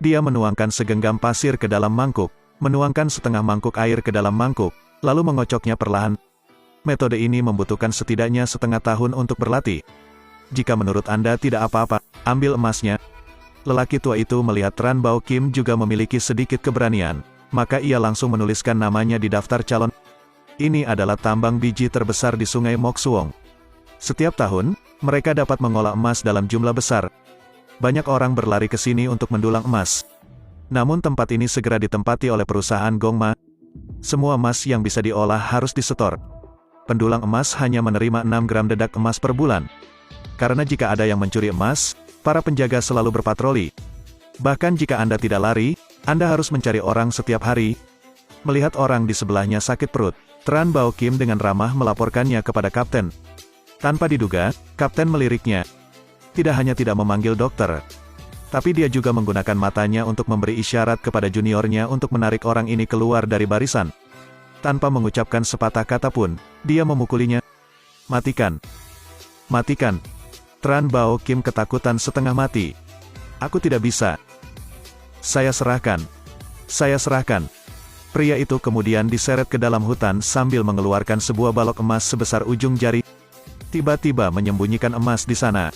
Dia menuangkan segenggam pasir ke dalam mangkuk, menuangkan setengah mangkuk air ke dalam mangkuk, lalu mengocoknya perlahan. Metode ini membutuhkan setidaknya setengah tahun untuk berlatih. Jika menurut Anda tidak apa-apa, ambil emasnya. Lelaki tua itu melihat Tran Bao Kim juga memiliki sedikit keberanian, maka ia langsung menuliskan namanya di daftar calon. Ini adalah tambang biji terbesar di Sungai Moksuong. Setiap tahun, mereka dapat mengolah emas dalam jumlah besar. Banyak orang berlari ke sini untuk mendulang emas. Namun tempat ini segera ditempati oleh perusahaan Gongma. Semua emas yang bisa diolah harus disetor. Pendulang emas hanya menerima 6 gram dedak emas per bulan. Karena jika ada yang mencuri emas, para penjaga selalu berpatroli. Bahkan jika Anda tidak lari, Anda harus mencari orang setiap hari. Melihat orang di sebelahnya sakit perut, Tran Bao Kim dengan ramah melaporkannya kepada kapten. Tanpa diduga, kapten meliriknya. Tidak hanya tidak memanggil dokter, tapi dia juga menggunakan matanya untuk memberi isyarat kepada juniornya untuk menarik orang ini keluar dari barisan. Tanpa mengucapkan sepatah kata pun, dia memukulinya. Matikan! Matikan! Tran Bao Kim ketakutan setengah mati. Aku tidak bisa. Saya serahkan. Saya serahkan. Pria itu kemudian diseret ke dalam hutan sambil mengeluarkan sebuah balok emas sebesar ujung jari. Tiba-tiba menyembunyikan emas di sana.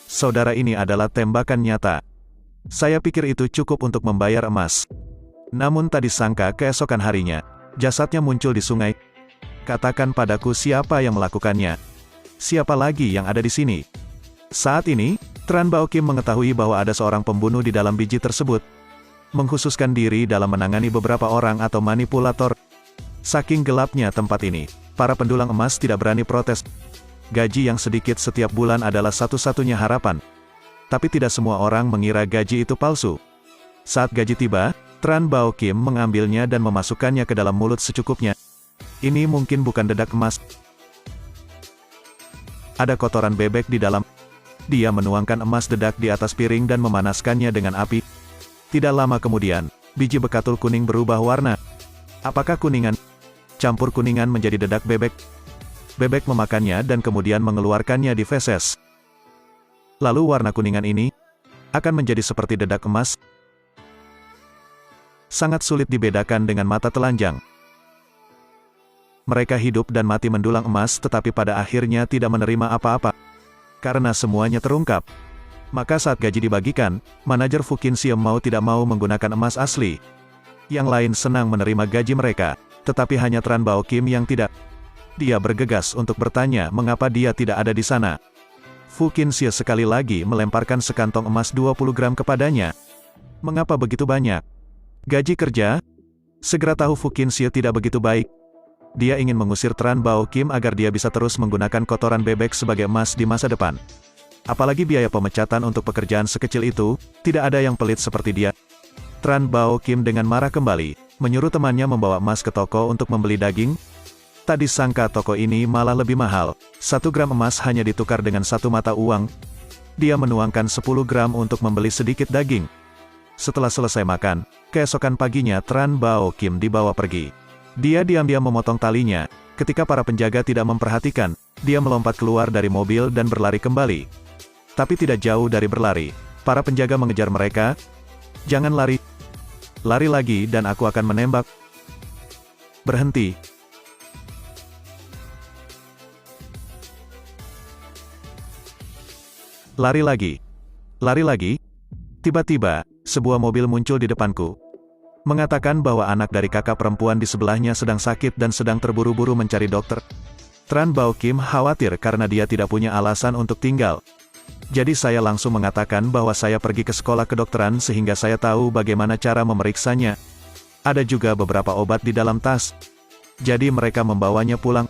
Saudara, ini adalah tembakan nyata. Saya pikir itu cukup untuk membayar emas. Namun tadi sangka keesokan harinya, jasadnya muncul di sungai. Katakan padaku siapa yang melakukannya. Siapa lagi yang ada di sini? Saat ini, Tran Bao Kim mengetahui bahwa ada seorang pembunuh di dalam biji tersebut. Mengkhususkan diri dalam menangani beberapa orang atau manipulator. Saking gelapnya tempat ini, para pendulang emas tidak berani protes. Gaji yang sedikit setiap bulan adalah satu-satunya harapan. Tapi tidak semua orang mengira gaji itu palsu. Saat gaji tiba, Tran Bao Kim mengambilnya dan memasukkannya ke dalam mulut secukupnya. Ini mungkin bukan dedak emas. Ada kotoran bebek di dalam. Dia menuangkan emas dedak di atas piring dan memanaskannya dengan api. Tidak lama kemudian, biji bekatul kuning berubah warna. Apakah kuningan? Campur kuningan menjadi dedak bebek. Bebek memakannya dan kemudian mengeluarkannya di feses. Lalu warna kuningan ini akan menjadi seperti dedak emas. Sangat sulit dibedakan dengan mata telanjang. Mereka hidup dan mati mendulang emas tetapi pada akhirnya tidak menerima apa-apa. Karena semuanya terungkap. Maka saat gaji dibagikan, manajer Fukin Siem mau tidak mau menggunakan emas asli. Yang lain senang menerima gaji mereka, tetapi hanya Tran Bao Kim yang tidak. Dia bergegas untuk bertanya mengapa dia tidak ada di sana. Fukin Siem sekali lagi melemparkan sekantong emas 20 gram kepadanya. Mengapa begitu banyak? Gaji kerja? Segera tahu Fukin Siem tidak begitu baik. Dia ingin mengusir Tran Bao Kim agar dia bisa terus menggunakan kotoran bebek sebagai emas di masa depan. Apalagi biaya pemecatan untuk pekerjaan sekecil itu, tidak ada yang pelit seperti dia. Tran Bao Kim dengan marah kembali, menyuruh temannya membawa emas ke toko untuk membeli daging. Tadi sangka toko ini malah lebih mahal. 1 gram emas hanya ditukar dengan 1 mata uang. Dia menuangkan 10 gram untuk membeli sedikit daging. Setelah selesai makan, keesokan paginya Tran Bao Kim dibawa pergi. Dia diam-diam memotong talinya. Ketika para penjaga tidak memperhatikan, dia melompat keluar dari mobil dan berlari kembali. Tapi tidak jauh dari berlari, para penjaga mengejar mereka. Jangan lari. Lari lagi dan aku akan menembak. Berhenti. Lari lagi. Lari lagi. Tiba-tiba, sebuah mobil muncul di depanku. Mengatakan bahwa anak dari kakak perempuan di sebelahnya sedang sakit dan sedang terburu-buru mencari dokter. Tran Bao Kim khawatir karena dia tidak punya alasan untuk tinggal. Jadi saya langsung mengatakan bahwa saya pergi ke sekolah kedokteran sehingga saya tahu bagaimana cara memeriksanya. Ada juga beberapa obat di dalam tas. Jadi mereka membawanya pulang.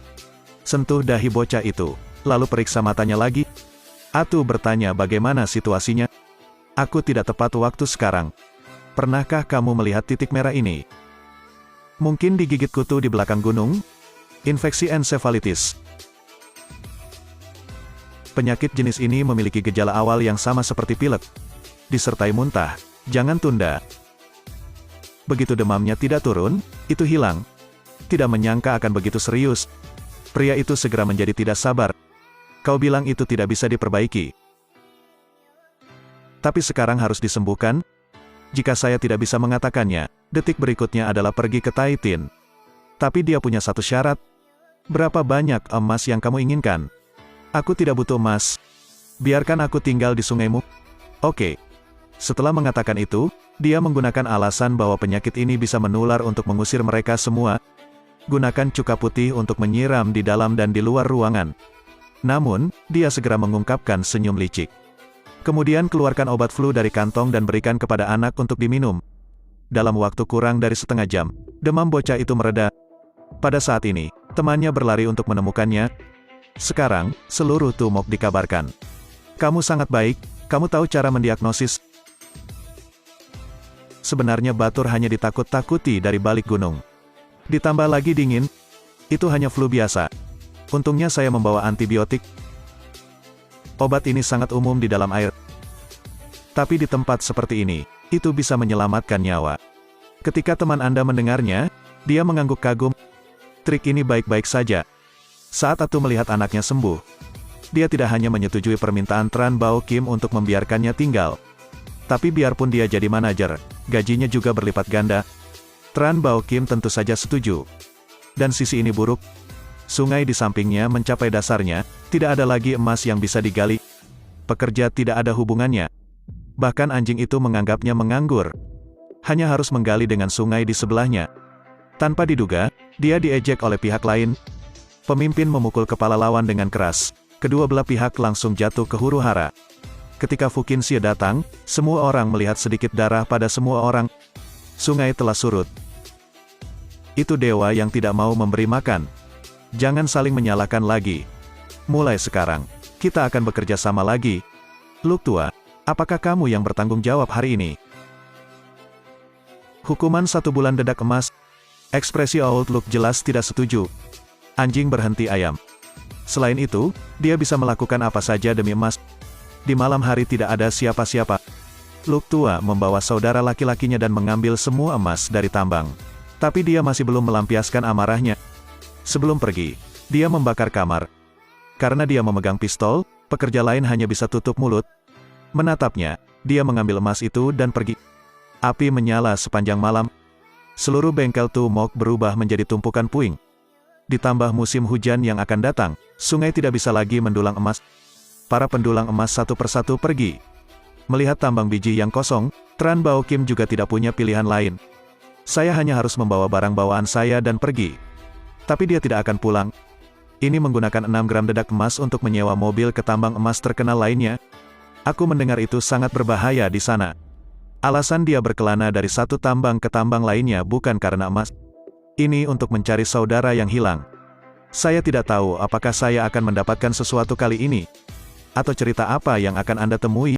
Sentuh dahi bocah itu, lalu periksa matanya lagi. Atu bertanya bagaimana situasinya. Aku tidak tepat waktu sekarang. Pernahkah kamu melihat titik merah ini? Mungkin digigit kutu di belakang gunung? Infeksi ensefalitis. Penyakit jenis ini memiliki gejala awal yang sama seperti pilek. Disertai muntah. Jangan tunda. Begitu demamnya tidak turun, itu hilang. Tidak menyangka akan begitu serius. Pria itu segera menjadi tidak sabar. Kau bilang itu tidak bisa diperbaiki. Tapi sekarang harus disembuhkan? Jika saya tidak bisa mengatakannya, detik berikutnya adalah pergi ke Taitin. Tapi dia punya satu syarat. Berapa banyak emas yang kamu inginkan? Aku tidak butuh emas. Biarkan aku tinggal di sungaimu. Oke. Setelah mengatakan itu, dia menggunakan alasan bahwa penyakit ini bisa menular untuk mengusir mereka semua. Gunakan cuka putih untuk menyiram di dalam dan di luar ruangan. Namun, dia segera mengungkapkan senyum licik. Kemudian keluarkan obat flu dari kantong dan berikan kepada anak untuk diminum. Dalam waktu kurang dari setengah jam, demam bocah itu mereda. Pada saat ini, temannya berlari untuk menemukannya. Sekarang, seluruh tumok dikabarkan. Kamu sangat baik, kamu tahu cara mendiagnosis. Sebenarnya Batur hanya ditakut-takuti dari balik gunung. Ditambah lagi dingin, itu hanya flu biasa. Untungnya saya membawa antibiotik. Obat ini sangat umum di dalam air. Tapi di tempat seperti ini, itu bisa menyelamatkan nyawa. Ketika teman Anda mendengarnya, dia mengangguk kagum. Trik ini baik-baik saja. Saat Atu melihat anaknya sembuh, dia tidak hanya menyetujui permintaan Tran Bao Kim untuk membiarkannya tinggal. Tapi biarpun dia jadi manajer, gajinya juga berlipat ganda. Tran Bao Kim tentu saja setuju. Dan sisi ini buruk. Sungai di sampingnya mencapai dasarnya, tidak ada lagi emas yang bisa digali. Pekerja tidak ada hubungannya. Bahkan anjing itu menganggapnya menganggur. Hanya harus menggali dengan sungai di sebelahnya. Tanpa diduga, dia diejek oleh pihak lain. Pemimpin memukul kepala lawan dengan keras. Kedua belah pihak langsung jatuh ke huru-hara. Ketika Fu Qinxie datang, semua orang melihat sedikit darah pada semua orang. Sungai telah surut. Itu dewa yang tidak mau memberi makan. Jangan saling menyalahkan lagi. Mulai sekarang, kita akan bekerja sama lagi. Luk Tua, apakah kamu yang bertanggung jawab hari ini? Hukuman 1 bulan dedak emas. Ekspresi Old Luk jelas tidak setuju. Anjing berhenti ayam. Selain itu, dia bisa melakukan apa saja demi emas. Di malam hari tidak ada siapa-siapa. Luk Tua membawa saudara laki-lakinya dan mengambil semua emas dari tambang. Tapi dia masih belum melampiaskan amarahnya. Sebelum pergi, dia membakar kamar. Karena dia memegang pistol, pekerja lain hanya bisa tutup mulut. Menatapnya, dia mengambil emas itu dan pergi. Api menyala sepanjang malam. Seluruh bengkel tumok berubah menjadi tumpukan puing. Ditambah musim hujan yang akan datang, sungai tidak bisa lagi mendulang emas. Para pendulang emas satu persatu pergi. Melihat tambang biji yang kosong, Tran Bao Kim juga tidak punya pilihan lain. Saya hanya harus membawa barang bawaan saya dan pergi. Tapi dia tidak akan pulang. Ini menggunakan 6 gram dedak emas untuk menyewa mobil ke tambang emas terkenal lainnya. Aku mendengar itu sangat berbahaya di sana. Alasan dia berkelana dari satu tambang ke tambang lainnya bukan karena emas. Ini untuk mencari saudara yang hilang. Saya tidak tahu apakah saya akan mendapatkan sesuatu kali ini. Atau cerita apa yang akan Anda temui.